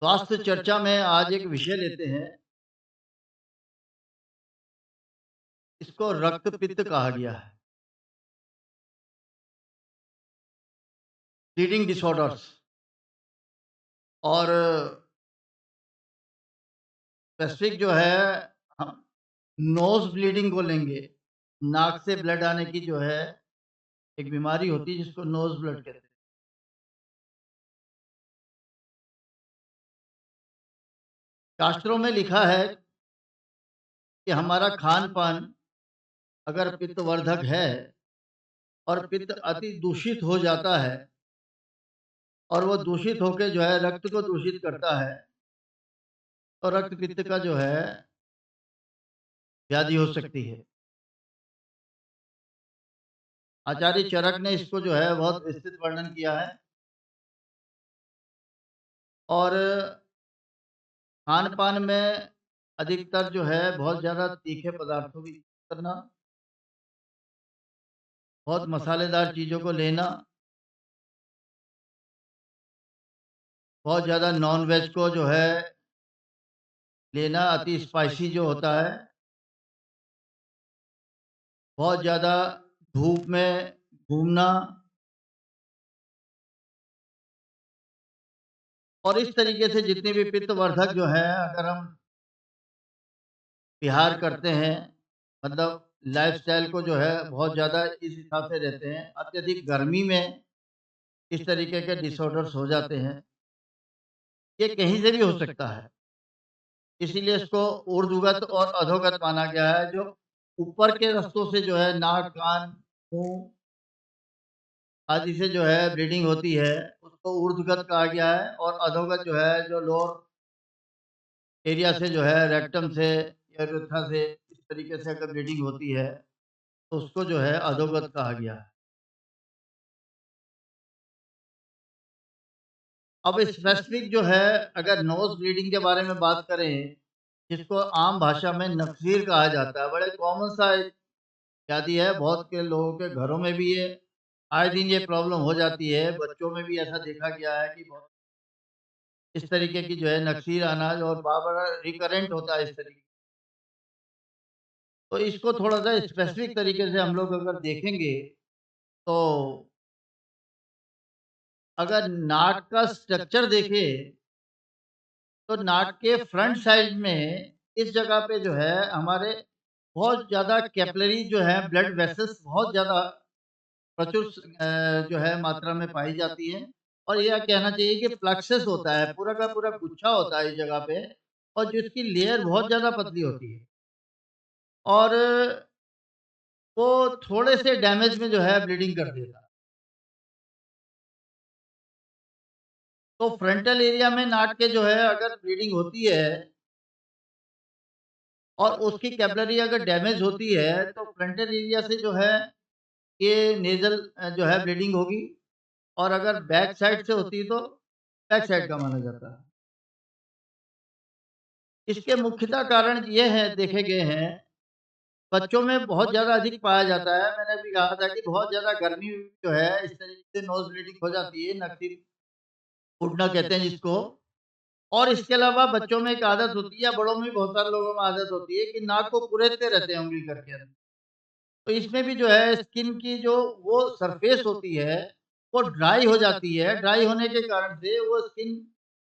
स्वास्थ्य चर्चा में आज एक विषय लेते हैं। इसको रक्तपित्त कहा गया है। Bleeding disorders. और स्पेसिफिक जो है, हम नोज ब्लीडिंग को लेंगे। नाक से ब्लड आने की जो है एक बीमारी होती है जिसको नोज ब्लड कहते हैं। शास्त्रों में लिखा है कि हमारा खान पान अगर पित्तवर्धक है और पित्त अति दूषित हो जाता है और वो दूषित होकर जो है रक्त को दूषित करता है, तो रक्त पित्त का जो है व्याधि हो सकती है। आचार्य चरक ने इसको जो है बहुत विस्तृत वर्णन किया है। और खान-पान में अधिकतर जो है बहुत ज़्यादा तीखे पदार्थों की करना, बहुत मसालेदार चीज़ों को लेना, बहुत ज़्यादा नॉन-वेज को जो है लेना, अति स्पाइसी जो होता है, बहुत ज़्यादा धूप में घूमना, और इस तरीके से जितने भी पित्तवर्धक जो है अगर हम विहार करते हैं, मतलब लाइफ़स्टाइल को जो है बहुत ज़्यादा इस हिसाब से रहते हैं, अत्यधिक गर्मी में इस तरीके के डिसऑर्डर्स हो जाते हैं। ये कहीं से भी हो सकता है, इसीलिए इसको ऊर्ध्वगत और अधोगत माना गया है। जो ऊपर के रास्तों से जो है नाक, कान, मुँह आदि से जो है ब्लीडिंग होती है, उसको ऊर्ध्वगत कहा गया है। और अधोगत जो है जो लोअर एरिया से जो है रेक्टम से या यूरेथ्रा से इस तरीके से अगर ब्लीडिंग होती है, तो उसको जो है अधोगत कहा गया है। अब स्पेसिफिक जो है, अगर नोज़ ब्लीडिंग के बारे में बात करें, जिसको आम भाषा में नक्सीर कहा जाता है, बड़े कॉमन सा एक व्याधि है, बहुत के लोगों के घरों में भी ये आए दिन ये प्रॉब्लम हो जाती है। बच्चों में भी ऐसा देखा गया है कि बहुत इस तरीके की जो है नक्सीर आना और बार-बार रिकरेंट होता है इस तरीके। तो इसको थोड़ा-सा स्पेसिफिक तरीके से हम लोग अगर देखेंगे, तो अगर नाक का स्ट्रक्चर देखें, तो नाक के फ्रंट साइड में इस जगह पे जो है हमारे बहुत ज़्यादा कैपिलरी जो है ब्लड वेसल्स बहुत ज़्यादा प्रचुर जो है मात्रा में पाई जाती है। और यह कहना चाहिए कि प्लक्सस होता है, पूरा का पूरा गुच्छा होता है इस जगह पे, और जिसकी लेयर बहुत ज़्यादा पतली होती है। और वो थोड़े से डैमेज में जो है ब्लीडिंग कर देता है। तो फ्रंटल एरिया में नाक के जो है अगर ब्लीडिंग होती है और उसकी कैपिलरी अगर डैमेज होती है, तो फ्रंटल एरिया से जो है ये नेज़ल जो है ब्लीडिंग होगी। और अगर बैक साइड से होती है तो बैक साइड का माना जाता है। इसके मुख्यतः कारण ये हैं, देखे गए हैं, बच्चों में बहुत ज़्यादा अधिक पाया जाता है। मैंने अभी कहा था कि बहुत ज़्यादा गर्मी जो है इस तरीके से नोज़ ब्लीडिंग हो जाती है, नकसी फूटना कहते हैं जिसको। और इसके अलावा बच्चों में एक आदत होती है, या बड़ों में भी बहुत सारे लोगों में आदत होती है कि नाक को कुरेदते रहते हैं उँगली करके। तो इसमें भी जो है स्किन की जो वो सरफेस होती है, वो ड्राई हो जाती है। ड्राई होने के कारण से वो स्किन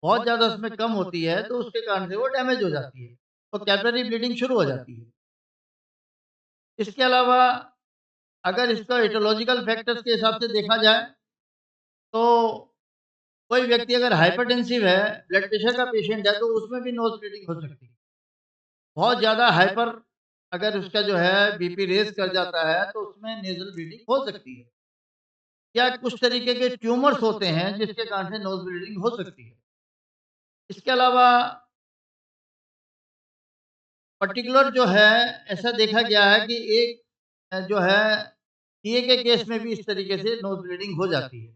बहुत ज़्यादा उसमें कम होती है, तो उसके कारण से वो डैमेज हो जाती है, तो कैपिलरी ब्लीडिंग शुरू हो जाती है। इसके अलावा अगर इसका एटियोलॉजिकल फैक्टर्स के हिसाब से देखा जाए, तो कोई व्यक्ति अगर हाइपरटेंसिव है, ब्लड प्रेशर का पेशेंट है, तो उसमें भी नोज़ ब्लीडिंग हो सकती है। बहुत ज़्यादा हाइपर अगर उसका जो है बीपी रेज़ कर जाता है, तो उसमें नेज़ल ब्लीडिंग हो सकती है। या कुछ तरीके के ट्यूमर्स होते हैं जिसके कारण से नोज़ ब्लीडिंग हो सकती है। इसके अलावा पर्टिकुलर जो है ऐसा देखा गया है कि एक जो है सीए के केस में भी इस तरीके से नोज़ ब्लीडिंग हो जाती है।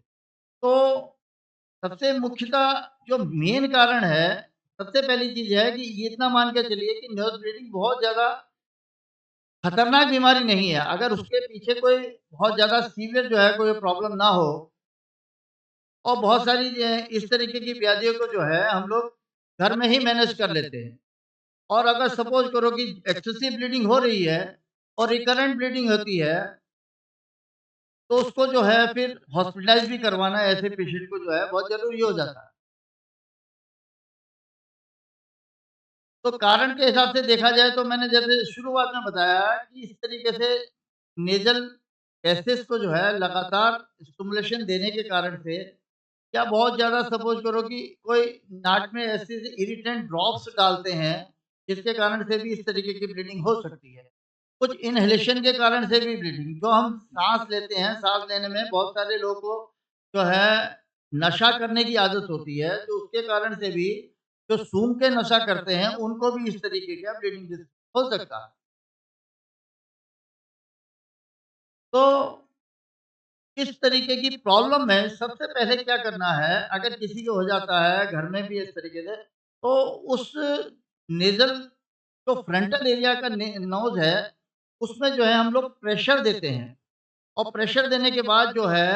तो सबसे मुख्यतः जो मेन कारण है, सबसे पहली चीज़ है कि ये इतना मान के चलिए कि नोज़ ब्लीडिंग बहुत ज़्यादा खतरनाक बीमारी नहीं है। अगर उसके पीछे कोई बहुत ज़्यादा सीवियर जो है कोई प्रॉब्लम ना हो, और बहुत सारी इस तरीके की व्याधियों को जो है हम लोग घर में ही मैनेज कर लेते हैं। और अगर सपोज़ करो कि एक्सेसिव ब्लीडिंग हो रही है और रिकरेंट ब्लीडिंग होती है, तो उसको जो है फिर हॉस्पिटलाइज़ भी करवाना ऐसे पेशेंट को जो है बहुत ज़रूरी हो जाता है। तो कारण के हिसाब से देखा जाए तो मैंने जैसे शुरुआत में बताया कि इस तरीके से नेज़ल गैसेज़ को जो है लगातार स्टिमुलेशन देने के कारण से या बहुत ज़्यादा सपोज़ करो कि कोई नाक में ऐसे इरिटेंट ड्रॉप्स डालते हैं, जिसके कारण से भी इस तरीके की ब्लीडिंग हो सकती है। कुछ इन्हेलेशन के कारण से भी ब्लीडिंग जो हम साँस लेते हैं, साँस लेने में बहुत सारे लोगों को जो है नशा करने की आदत होती है, तो उसके कारण से भी जो सूँघ के नशा करते हैं, उनको भी इस तरीके का ब्लीडिंग हो सकता है। तो इस तरीके की प्रॉब्लम में सबसे पहले क्या करना है, अगर किसी को हो जाता है घर में भी इस तरीके से, तो उस नेज़ल जो फ्रंटल एरिया का नोज़ है, उसमें जो है हम लोग प्रेशर देते हैं और प्रेशर देने के बाद जो है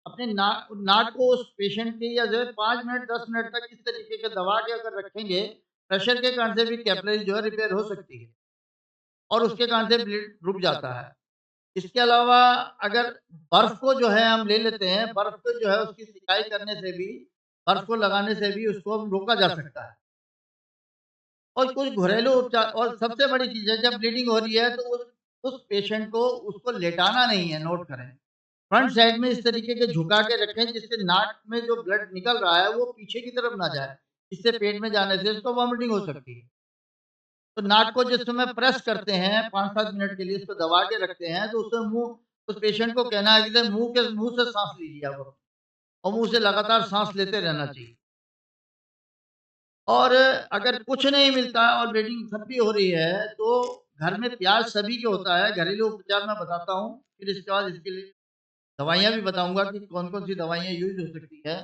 अपने नाक नाक को उस पेशेंट की या जो है 5 मिनट 10 मिनट तक इस तरीके के दबा के अगर रखेंगे, प्रेशर के कारण से भी कैपिलरी जो है रिपेयर हो सकती है और उसके कारण से ब्लीड रुक जाता है। इसके अलावा अगर बर्फ को जो है हम ले लेते हैं, बर्फ को जो है उसकी सिकाई करने से भी, बर्फ को लगाने से भी उसको रोका जा सकता है। और कुछ घरेलू उपचार और सबसे बड़ी चीज़ है जब ब्लीडिंग हो रही है तो उस पेशेंट को उसको लेटाना नहीं है, नोट करें। फ्रंट साइड में इस तरीके के झुका के रखें जिससे नाक में जो ब्लड निकल रहा है वो पीछे की तरफ ना जाए। इससे पेट में जाने से उसको वॉमिटिंग हो सकती है। तो नाक को जिस समय प्रेस करते हैं 5-7 मिनट के लिए इसको दबा के रखते हैं तो उससे मुँह उस पेशेंट को कहना है कि मुँह से साँस लीजिए आप और मुँह से लगातार साँस लेते रहना चाहिए। और अगर कुछ नहीं मिलता है और ब्लीडिंग तब भी हो रही है तो घर में प्याज़ सभी के होता है, घरेलू उपचार मैं बताता हूँ, फिर इसके बाद इसके लिए दवाइयाँ भी बताऊँगा कि कौन-कौन सी दवाइयाँ यूज़ हो सकती है।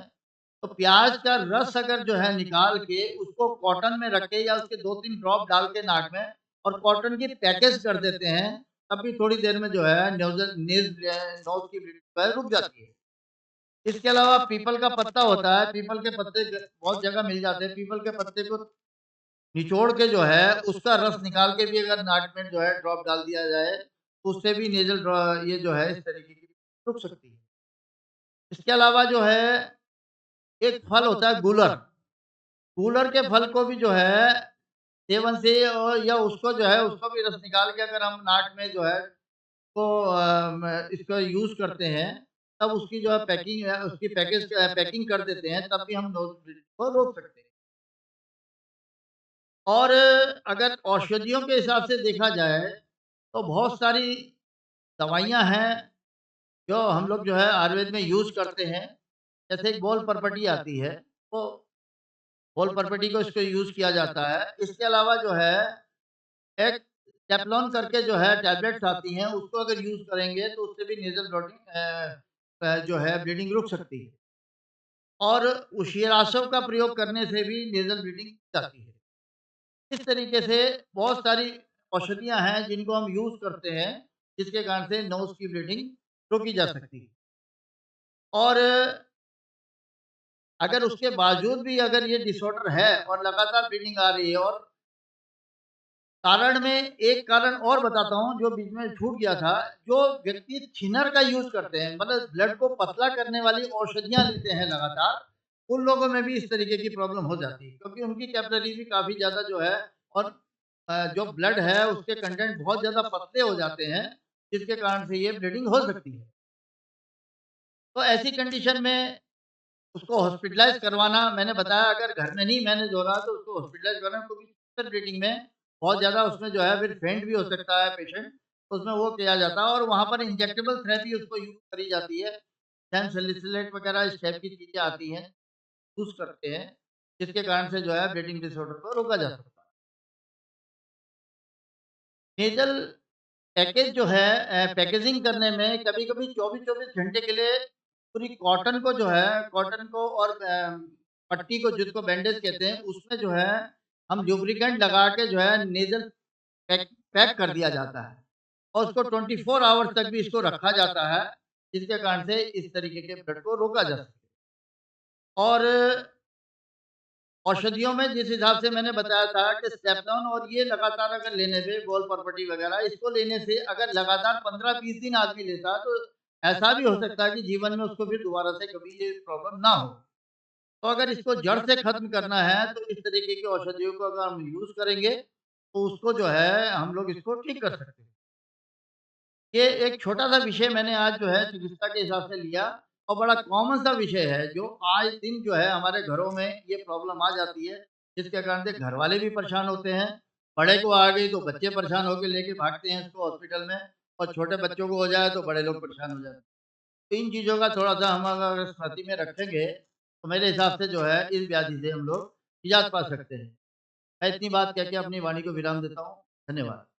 तो प्याज का रस अगर जो है निकाल के उसको कॉटन में रख के या उसके 2-3 ड्रॉप डाल के नाक में और कॉटन की पैकेज कर देते हैं, तब भी थोड़ी देर में जो है नोज़ की ब्लीडिंग जो है रुक जाती है। इसके अलावा पीपल का पत्ता होता है, पीपल के पत्ते बहुत जगह मिल जाते हैं, पीपल के पत्ते को निचोड़ के जो है उसका रस निकाल के भी अगर नाक में जो है ड्रॉप डाल दिया जाए, तो उससे भी नेज़ल ये जो है इस तरीके की रुक सकती है। इसके अलावा जो है एक फल होता है गूलर, गूलर के फल को भी जो है सेवन से और या उसको जो है उसको भी रस निकाल के अगर हम नाक में जो है तो इसका यूज़ करते हैं, तब उसकी जो है पैकिंग है उसकी पैकिंग कर देते हैं, तब भी हम नोज़ ब्लीडिंग को रोक सकते हैं। और अगर औषधियों के हिसाब से देखा जाए, तो बहुत सारी दवाइयाँ हैं, जो हम लोग जो है आयुर्वेद में यूज़ करते हैं। जैसे एक बोल परपटी आती है, तो बोल परपटी को इसको यूज़ किया जाता है। इसके अलावा जो है एक टेफ्लॉन करके जो है टैबलेट्स आती हैं, उसको अगर यूज़ करेंगे तो उससे भी नेज़ल जो है ब्लीडिंग रुक सकती है। और उशिरासव का प्रयोग करने से भी नेज़ल ब्लीडिंग जाती है। इस तरीके से बहुत सारी औषधियाँ हैं जिनको हम यूज़ करते हैं, जिसके कारण से नोज़ की ब्लीडिंग रोकी जा सकती है। और अगर उसके बावजूद भी अगर ये डिसऑर्डर है और लगातार ब्लीडिंग आ रही है और कारण में एक कारण और बताता हूँ जो बीच में छूट गया था, जो व्यक्ति थिनर का यूज़ करते हैं, मतलब ब्लड को पतला करने वाली औषधियाँ लेते हैं लगातार, उन लोगों में भी इस तरीके की प्रॉब्लम हो जाती है क्योंकि उनकी कैपिलरी भी काफ़ी ज़्यादा जो है और जो ब्लड है उसके कंटेंट बहुत ज़्यादा पतले हो जाते हैं, जिसके कारण से ये ब्लीडिंग हो सकती है। तो ऐसी कंडीशन में उसको हॉस्पिटलाइज़ करवाना मैंने बताया अगर घर में नहीं मैनेज हो रहा तो उसको हॉस्पिटलाइज़ करना क्योंकि सुगर ब्लीडिंग में बहुत ज़्यादा उसमें जो है फिर फेंट भी हो सकता है पेशेंट, तो उसमें वो किया जाता है और वहाँ पर इंजेक्टेबल थेरेपी उसको यूज़ करी जाती है। सैलिसिलेट वगैरह इस टाइप की चीज़ें आती हैं, यूज़ करते हैं, जिसके कारण से जो है ब्लीडिंग डिसऑर्डर को रोका जा सकता है। नेज़ल पैकेज जो है पैकेजिंग करने में कभी-कभी 24-24 घंटे के लिए पूरी कॉटन को जो है कॉटन को और पट्टी को जिसको बैंडेज कहते हैं, उसमें जो है हम लुब्रिकेंट लगा के जो है नेज़ल पैक पैक कर दिया जाता है और उसको 24 आवर्स तक भी इसको रखा जाता है, जिसके कारण से इस तरीके के ब्लड को रोका जा सके। और औषधियों में जिस हिसाब से मैंने बताया था कि स्टेपडाउन और ये लगातार अगर लेने से गोल प्रॉपर्टी वगैरह इसको लेने से अगर लगातार 15-20 दिन आदमी लेता है, तो ऐसा भी हो सकता है कि जीवन में उसको फिर दोबारा से कभी ये प्रॉब्लम ना हो। तो अगर इसको जड़ से खत्म करना है, तो इस तरीके की औषधियों को अगर हम यूज़ करेंगे, तो उसको जो है हम लोग इसको ठीक कर सकते हैं। ये एक छोटा-सा विषय मैंने आज जो है चिकित्सा के हिसाब से लिया और बड़ा कॉमन सा विषय है, जो आए दिन जो है हमारे घरों में ये प्रॉब्लम आ जाती है, जिसके कारण से घरवाले भी परेशान होते हैं। बड़े को आ गई तो बच्चे परेशान होके लेके भागते हैं इसको हॉस्पिटल में और छोटे बच्चों को हो जाए तो बड़े लोग परेशान हो जाते हैं। तो इन चीज़ों का थोड़ा-सा हम अगर स्मृति में रखेंगे, तो मेरे हिसाब से जो है इस व्याधि से हम लोग निजात पा सकते हैं। मैं इतनी बात कह के अपनी वाणी को विराम देता हूँ। धन्यवाद।